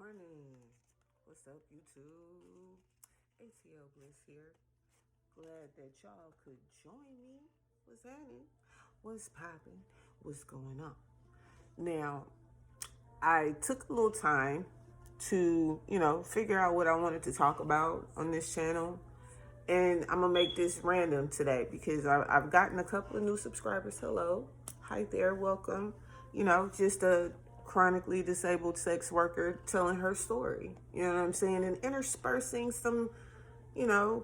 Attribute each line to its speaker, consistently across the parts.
Speaker 1: morning. What's up, YouTube? ATL Bliss here. Glad that y'all could join me. What's happening? What's popping? What's going on? Now, I took a little time to, figure out what I wanted to talk about on this channel. And I'm going to make this random today because I've gotten a couple of new subscribers. Hello. Hi there. Welcome. Just a chronically disabled sex worker telling her story. You know what I'm saying? And interspersing some,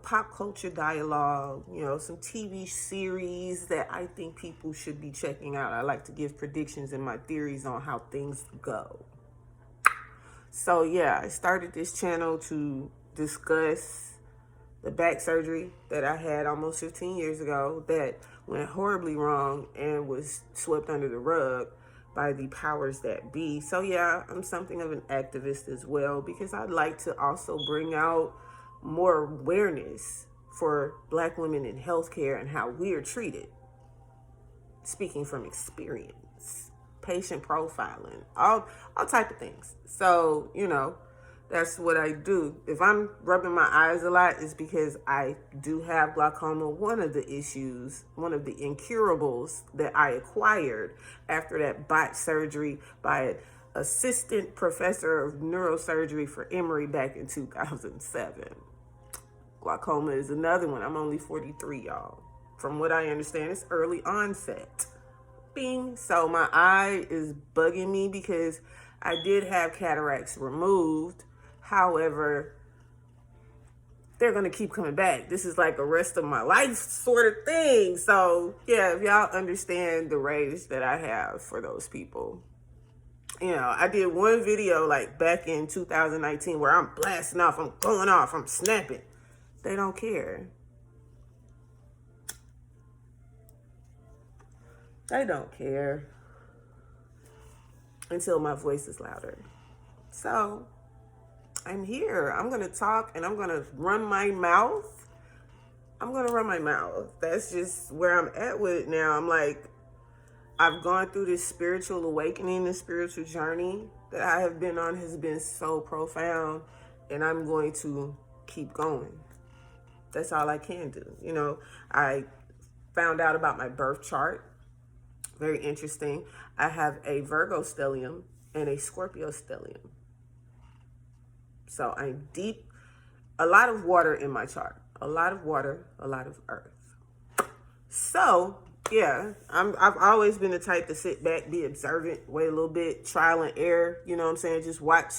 Speaker 1: pop culture dialogue, some TV series that I think people should be checking out. I like to give predictions and my theories on how things go. So, yeah, I started this channel to discuss the back surgery that I had almost 15 years ago that went horribly wrong and was swept under the rug by the powers that be. So yeah, I'm something of an activist as well because I'd like to also bring out more awareness for Black women in healthcare and how we are treated. Speaking from experience, patient profiling, all type of things. So, that's what I do. If I'm rubbing my eyes a lot, it's because I do have glaucoma. One of the issues, one of the incurables that I acquired after that botched surgery by an assistant professor of neurosurgery for Emory back in 2007. Glaucoma is another one. I'm only 43, y'all. From what I understand, it's early onset. Bing. So my eye is bugging me because I did have cataracts removed. However, they're going to keep coming back. This is like a rest of my life sort of thing. So, yeah, if y'all understand the rage that I have for those people. I did one video like back in 2019 where I'm blasting off, I'm going off, I'm snapping. They don't care. They don't care until my voice is louder. So, I'm here. I'm going to talk and I'm going to run my mouth. That's just where I'm at with it now. I'm like, I've gone through this spiritual awakening, this spiritual journey that I have been on has been so profound, and I'm going to keep going. That's all I can do. I found out about my birth chart. Very interesting. I have a Virgo stellium and a Scorpio stellium. So I'm deep, a lot of water in my chart, a lot of water, a lot of earth. So yeah, I've always been the type to sit back, be observant, wait a little bit, trial and error, you know what I'm saying? Just watch.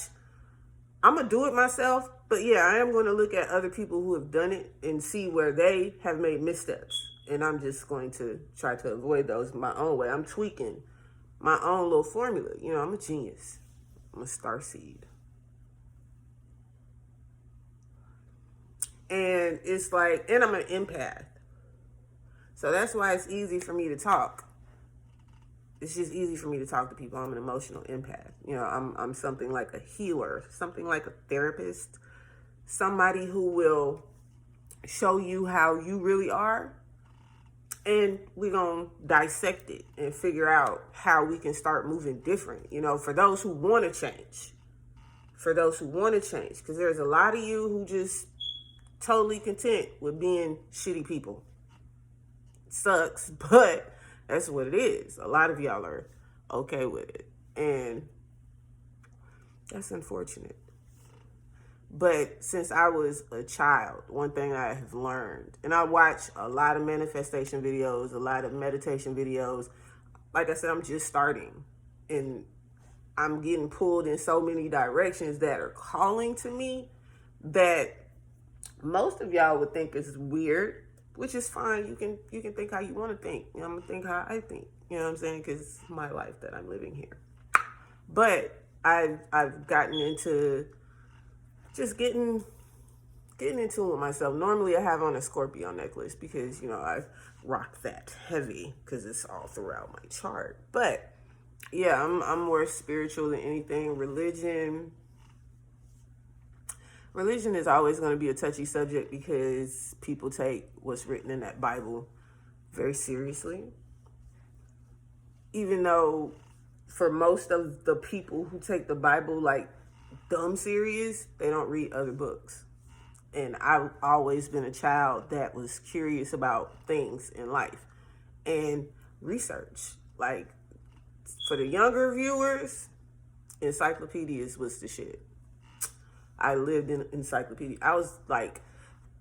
Speaker 1: I'm going to do it myself, but yeah, I am going to look at other people who have done it and see where they have made missteps. And I'm just going to try to avoid those my own way. I'm tweaking my own little formula. I'm a genius. I'm a starseed. And it's like, and I'm an empath. So that's why it's easy for me to talk. It's just easy for me to talk to people. I'm an emotional empath. I'm something like a healer, something like a therapist, somebody who will show you how you really are. And we're going to dissect it and figure out how we can start moving different, for those who want to change. Because there's a lot of you who just totally content with being shitty people. Sucks, but that's what it is. A lot of y'all are okay with it. And that's unfortunate. But since I was a child, one thing I have learned, and I watch a lot of manifestation videos, a lot of meditation videos. Like I said, I'm just starting. And I'm getting pulled in so many directions that are calling to me that most of y'all would think is weird, which is fine. You can think how you want to think. I'm going to think how I think. You know what I'm saying? Because it's my life that I'm living here. But I've gotten into just getting into it with myself. Normally I have on a Scorpio necklace because, I rock that heavy because it's all throughout my chart. But yeah, I'm more spiritual than anything. Religion is always going to be a touchy subject because people take what's written in that Bible very seriously. Even though for most of the people who take the Bible like dumb serious, they don't read other books. And I've always been a child that was curious about things in life and research. Like, for the younger viewers, encyclopedias was the shit. I lived in encyclopedia. I was like,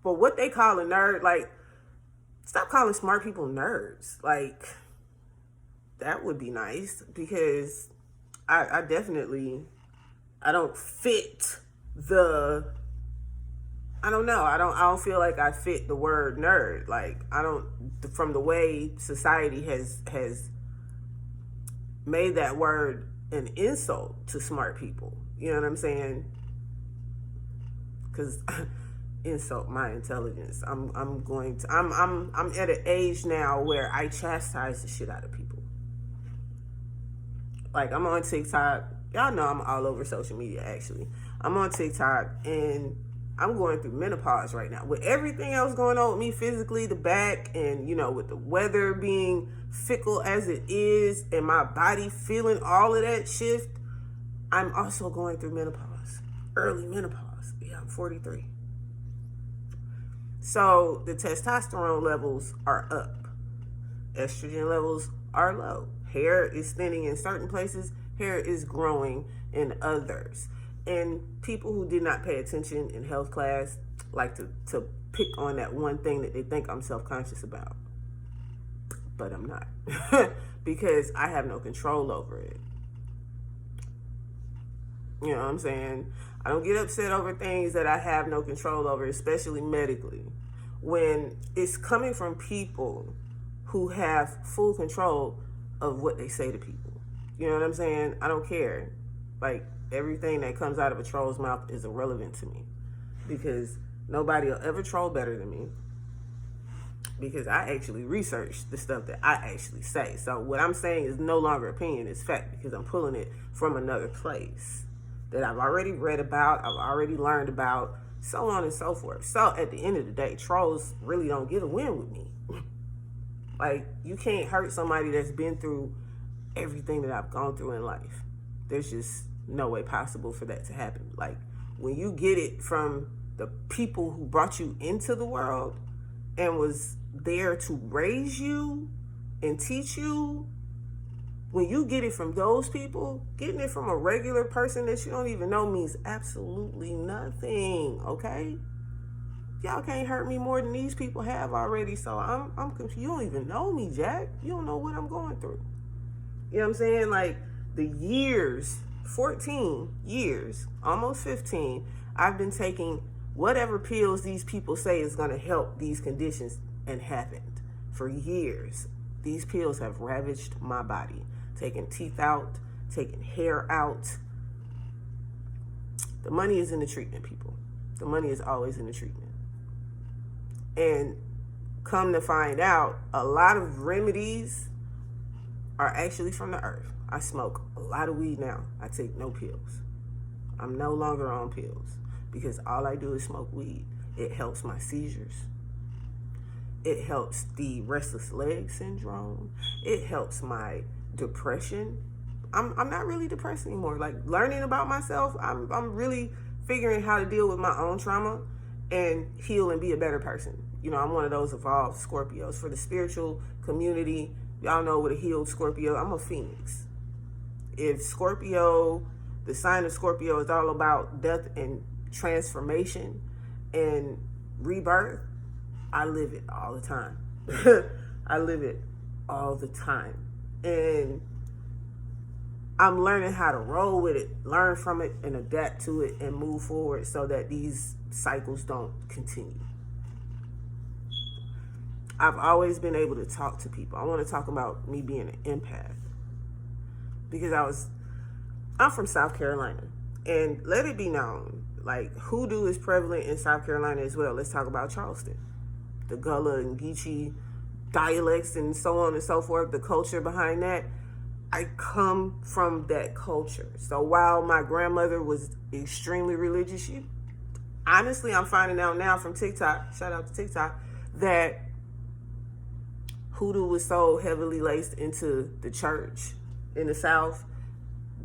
Speaker 1: for what they call a nerd, like, stop calling smart people nerds. Like, that would be nice, because I definitely, I don't fit the, I don't know. I don't feel like I fit the word nerd. Like, I don't, from the way society has made that word an insult to smart people. You know what I'm saying? Because insult my intelligence. I'm at an age now where I chastise the shit out of people. Like, I'm on TikTok. Y'all know I'm all over social media, actually. I'm on TikTok, and I'm going through menopause right now. With everything else going on with me physically, the back, and, you know, with the weather being fickle as it is, and my body feeling all of that shift, I'm also going through menopause. Early menopause. Yeah, I'm 43. So the testosterone levels are up. Estrogen levels are low. Hair is thinning in certain places. Hair is growing in others. And people who did not pay attention in health class like to pick on that one thing that they think I'm self-conscious about. But I'm not. Because I have no control over it. You know what I'm saying? I don't get upset over things that I have no control over, especially medically, when it's coming from people who have full control of what they say to people. You know what I'm saying? I don't care. Like, everything that comes out of a troll's mouth is irrelevant to me, because nobody will ever troll better than me, because I actually research the stuff that I actually say. So what I'm saying is no longer opinion, it's fact, because I'm pulling it from another place that I've already read about, I've already learned about, so on and so forth. So at the end of the day, trolls really don't get a win with me. Like, you can't hurt somebody that's been through everything that I've gone through in life. There's just no way possible for that to happen. Like, when you get it from the people who brought you into the world and was there to raise you and teach you, when you get it from those people, getting it from a regular person that you don't even know means absolutely nothing, okay? Y'all can't hurt me more than these people have already, so I'm confused. You don't even know me, Jack. You don't know what I'm going through. You know what I'm saying? Like, the years, 14 years, almost 15, I've been taking whatever pills these people say is going to help these conditions, and haven't. For years, these pills have ravaged my body. Taking teeth out, taking hair out. The money is in the treatment, people. The money is always in the treatment. And come to find out, a lot of remedies are actually from the earth. I smoke a lot of weed now. I take no pills. I'm no longer on pills, because all I do is smoke weed. It helps my seizures. It helps the restless leg syndrome. It helps my depression. I'm not really depressed anymore. Like, learning about myself, I'm really figuring how to deal with my own trauma and heal and be a better person. You know, I'm one of those evolved Scorpios. For the spiritual community, y'all know what a healed Scorpio, I'm a phoenix. If Scorpio, the sign of Scorpio is all about death and transformation and rebirth, I live it all the time. I live it all the time. And I'm learning how to roll with it, learn from it, and adapt to it, and move forward so that these cycles don't continue. I've always been able to talk to people. I want to talk about me being an empath, because I'm from South Carolina, and let it be known, like, hoodoo is prevalent in South Carolina as well. Let's talk about Charleston. The Gullah and Geechee dialects and so on and so forth, the culture behind that. I come from that culture. So while my grandmother was extremely religious, honestly, I'm finding out now from TikTok, shout out to TikTok, that hoodoo was so heavily laced into the church in the South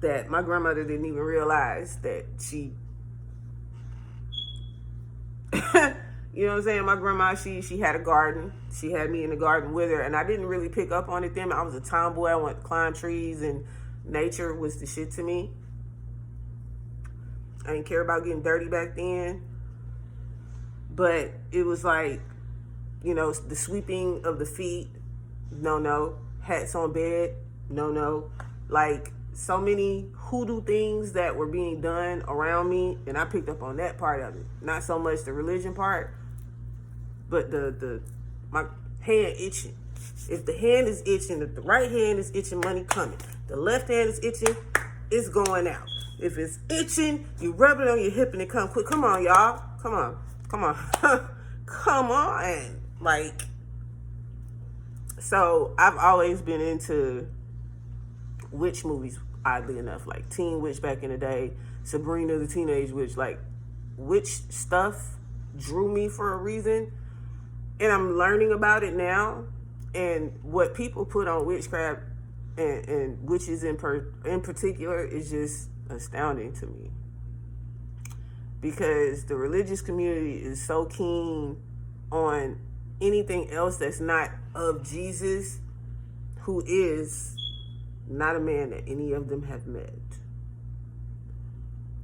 Speaker 1: that my grandmother didn't even realize that she you know what I'm saying? My grandma, she had a garden. She had me in the garden with her, and I didn't really pick up on it then. I was a tomboy. I wanted to climb trees, and nature was the shit to me. I didn't care about getting dirty back then. But it was like, you know, the sweeping of the feet, no. Hats on bed, no. Like, so many hoodoo things that were being done around me, and I picked up on that part of it. Not so much the religion part, but my hand itching. If the hand is itching, if the right hand is itching, money coming. The left hand is itching, it's going out. If it's itching, you rub it on your hip and it come quick. Come on, y'all. Come on. Come on. Like, so I've always been into witch movies, oddly enough. Like Teen Witch back in the day, Sabrina the Teenage Witch. Like, witch stuff drew me for a reason. And I'm learning about it now. And what people put on witchcraft and witches in particular is just astounding to me. Because the religious community is so keen on anything else that's not of Jesus, who is not a man that any of them have met,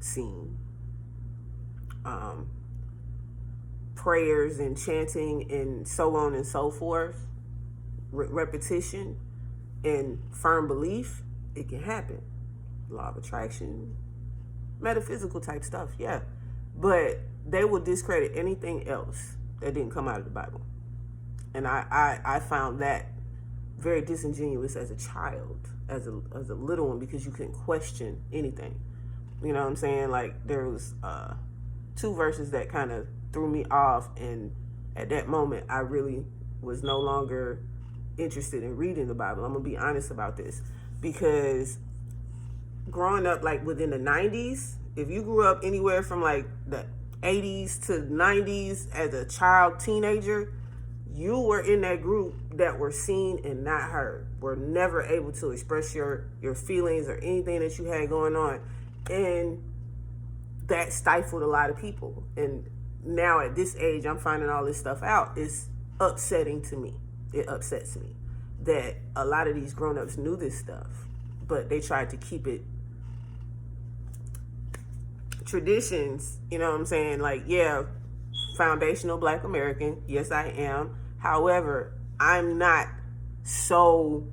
Speaker 1: seen. Prayers and chanting and so on and so forth, repetition and firm belief, it can happen. Law of attraction, metaphysical type stuff, yeah. But they will discredit anything else that didn't come out of the Bible. And I found that very disingenuous as a child, as a little one, because you couldn't question anything. You know what I'm saying? Like, there was 2 verses that kind of threw me off, and at that moment I really was no longer interested in reading the Bible. I'm gonna be honest about this, because growing up like within the 90s, if you grew up anywhere from like the 80s to 90s as a child, teenager, you were in that group that were seen and not heard, were never able to express your feelings or anything that you had going on, and that stifled a lot of people. And now at this age, I'm finding all this stuff out. It's upsetting to me. It upsets me that a lot of these grown-ups knew this stuff, but they tried to keep it traditions, you know what I'm saying? Like, yeah, foundational Black American, yes I am. However, I'm not so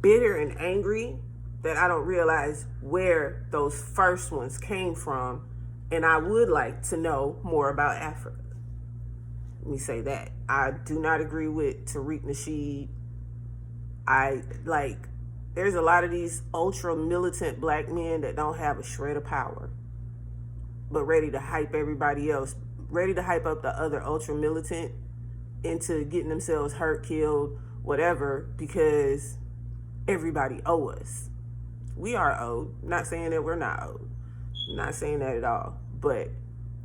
Speaker 1: bitter and angry that I don't realize where those first ones came from, and I would like to know more about Africa. Let me say that. I do not agree with Tariq Nasheed. There's a lot of these ultra militant Black men that don't have a shred of power, but ready to hype everybody else, ready to hype up the other ultra militant into getting themselves hurt, killed, whatever, because everybody owe us. We are owed. Not saying that we're not owed. Not saying that at all. But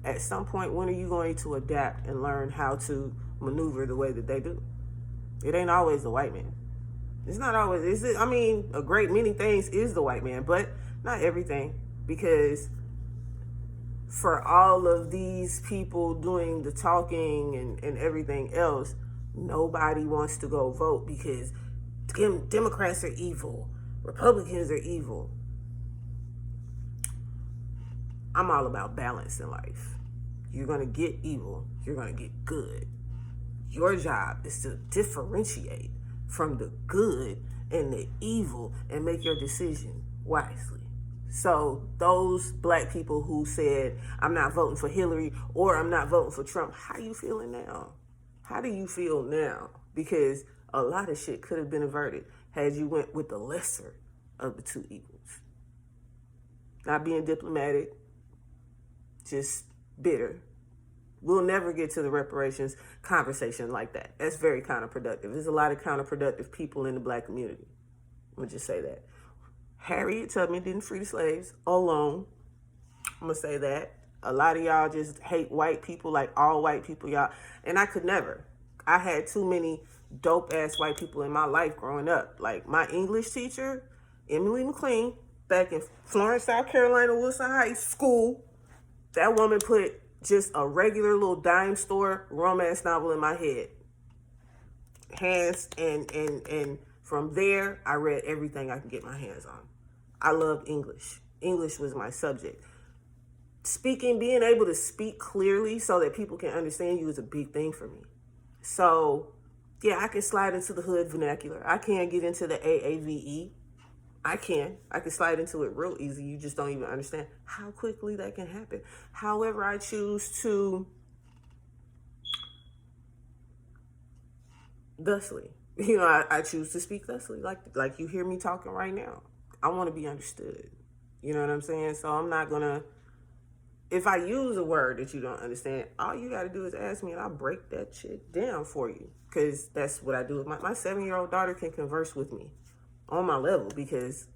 Speaker 1: at some point, when are you going to adapt and learn how to maneuver the way that they do? It ain't always the white man. It's not always, a great many things is the white man, but not everything. Because for all of these people doing the talking and everything else, nobody wants to go vote because Democrats are evil, Republicans are evil. I'm all about balance in life. You're going to get evil, you're going to get good. Your job is to differentiate from the good and the evil and make your decision wisely. So those Black people who said, I'm not voting for Hillary or I'm not voting for Trump, how you feeling now? How do you feel now? Because a lot of shit could have been averted had you went with the lesser of the two evils. Not being diplomatic, just bitter. We'll never get to the reparations conversation like that. That's very counterproductive. There's a lot of counterproductive people in the Black community. I'm going to just say that. Harriet Tubman didn't free the slaves alone. I'm going to say that. A lot of y'all just hate white people, like all white people, y'all. And I could never. I had too many dope-ass white people in my life growing up. Like my English teacher, Emily McLean, back in Florence, South Carolina, Wilson High School. That woman put just a regular little dime store romance novel in my head. Hands and from there, I read everything I could get my hands on. I loved English. English was my subject. Speaking, being able to speak clearly so that people can understand you is a big thing for me. So, yeah, I can slide into the hood vernacular. I can't get into the AAVE. I can slide into it real easy. You just don't even understand how quickly that can happen. However, I choose to thusly. I choose to speak thusly, like you hear me talking right now. I want to be understood. You know what I'm saying? So I'm not gonna. If I use a word that you don't understand, all you got to do is ask me, and I'll break that shit down for you. Because that's what I do with my 7-year-old daughter can converse with me on my level because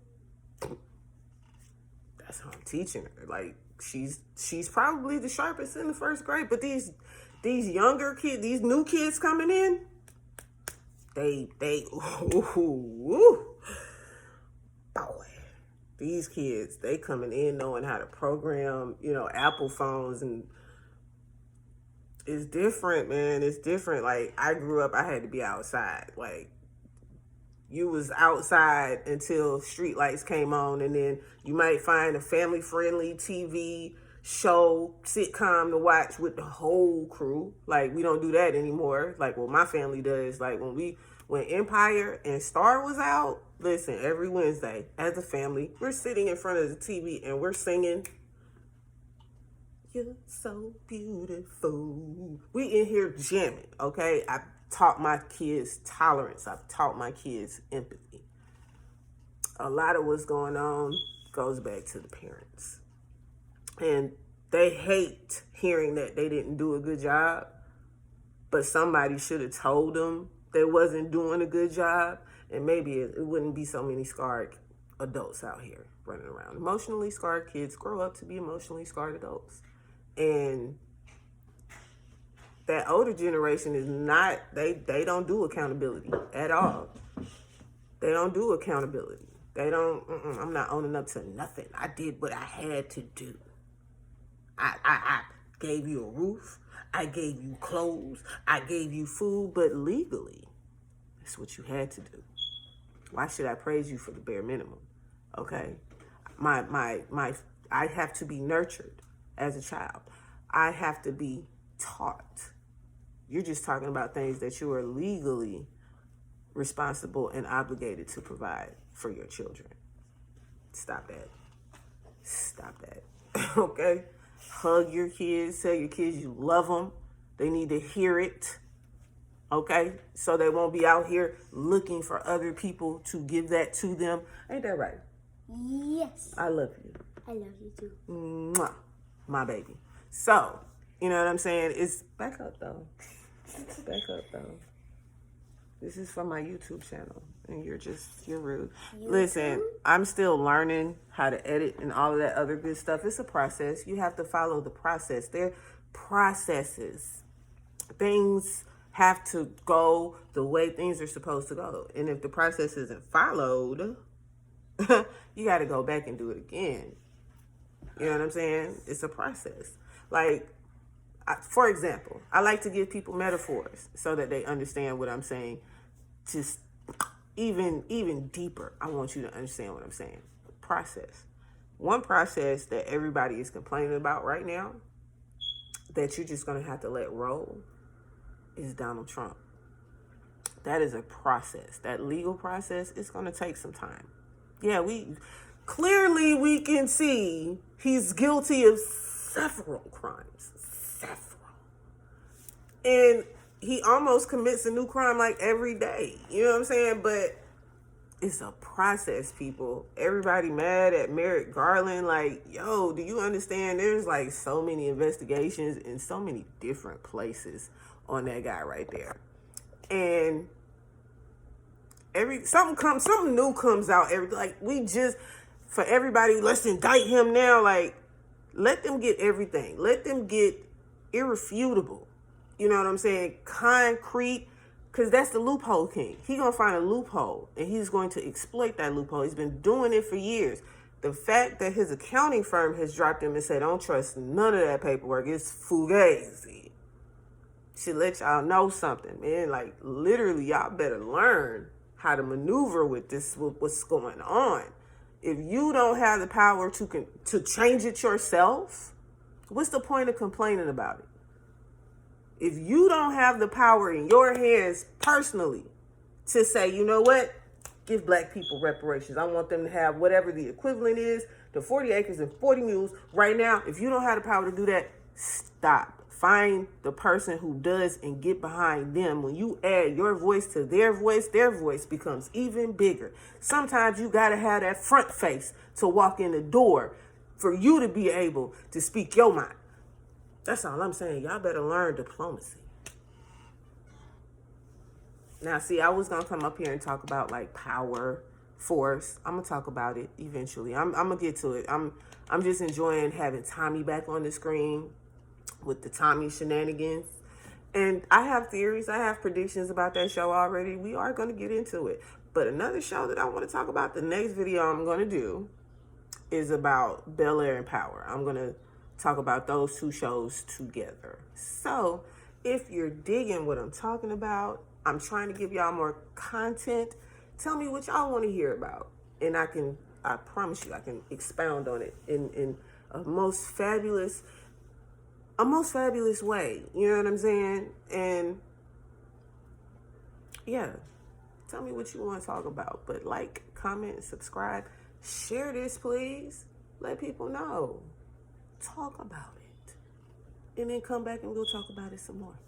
Speaker 1: that's how I'm teaching her. Like she's probably the sharpest in the first grade, but these younger kids, these new kids coming in, they boy, these kids, they coming in knowing how to program, Apple phones, and it's different, man. It's different. Like I grew up, I had to be outside. Like you was outside until street lights came on, and then you might find a family-friendly TV show, sitcom to watch with the whole crew. Like we don't do that anymore. Like what my family does. Like when Empire and Star was out, listen, every Wednesday as a family, we're sitting in front of the TV and we're singing, "You're so beautiful." We in here jamming, okay? I taught my kids tolerance. I've taught my kids empathy. A lot of what's going on goes back to the parents. And they hate hearing that they didn't do a good job, but somebody should have told them they wasn't doing a good job, and maybe it wouldn't be so many scarred adults out here running around. Emotionally scarred kids grow up to be emotionally scarred adults. And that older generation is not, they don't do accountability at all. They don't do accountability. They don't, I'm not owning up to nothing. I did what I had to do. I gave you a roof. I gave you clothes. I gave you food, but legally, that's what you had to do. Why should I praise you for the bare minimum? Okay? I have to be nurtured as a child. I have to be taught. You're just talking about things that you are legally responsible and obligated to provide for your children. Stop that. Stop that. Okay? Hug your kids. Tell your kids you love them. They need to hear it. Okay? So they won't be out here looking for other people to give that to them. Ain't that right?
Speaker 2: Yes.
Speaker 1: I love you.
Speaker 2: I love you too.
Speaker 1: Mwah. My baby. So, you know what I'm saying? It's back up though. Back up though. This is for my YouTube channel, and you're rude. Listen, I'm still learning how to edit and all of that other good stuff. It's a process. You have to follow the process. They're processes. Things have to go the way things are supposed to go. And if the process isn't followed, you got to go back and do it again. You know what I'm saying? It's a process. Like, for example, I like to give people metaphors so that they understand what I'm saying. Just even deeper, I want you to understand what I'm saying. Process. One process that everybody is complaining about right now that you're just going to have to let roll is Donald Trump. That is a process. That legal process is going to take some time. Yeah, we can see he's guilty of several crimes. And he almost commits a new crime like every day. You know what I'm saying? But it's a process, people. Everybody mad at Merrick Garland. Like, yo, do you understand? There's like so many investigations in so many different places on that guy right there. And something new comes out for everybody, let's indict him now. Like, let them get everything. Let them get irrefutable. You know what I'm saying? Concrete, because that's the loophole king. He's going to find a loophole, and he's going to exploit that loophole. He's been doing it for years. The fact that his accounting firm has dropped him and said, don't trust none of that paperwork, it's fugazi, should let y'all know something, man. Like, literally, y'all better learn how to maneuver with this, with what's going on. If you don't have the power to change it yourself, what's the point of complaining about it? If you don't have the power in your hands personally to say, you know what, give black people reparations. I want them to have whatever the equivalent is to 40 acres and 40 mules. Right now, if you don't have the power to do that, stop. Find the person who does and get behind them. When you add your voice to their voice becomes even bigger. Sometimes you got to have that front face to walk in the door for you to be able to speak your mind. That's all I'm saying. Y'all better learn diplomacy. Now, see, I was going to come up here and talk about like power, force. I'm going to talk about it eventually. I'm going to get to it. I'm just enjoying having Tommy back on the screen with the Tommy shenanigans. And I have theories. I have predictions about that show already. We are going to get into it. But another show that I want to talk about, the next video I'm going to do, is about Bel Air and Power. I'm going to talk about those two shows together. So if you're digging what I'm talking about, I'm trying to give y'all more content. Tell me what y'all want to hear about. And I promise you, I can expound on it in a most fabulous way. You know what I'm saying? And yeah, tell me what you want to talk about. But like, comment, subscribe, share this, please. Let people know. Talk about it. And then come back and we'll talk about it some more.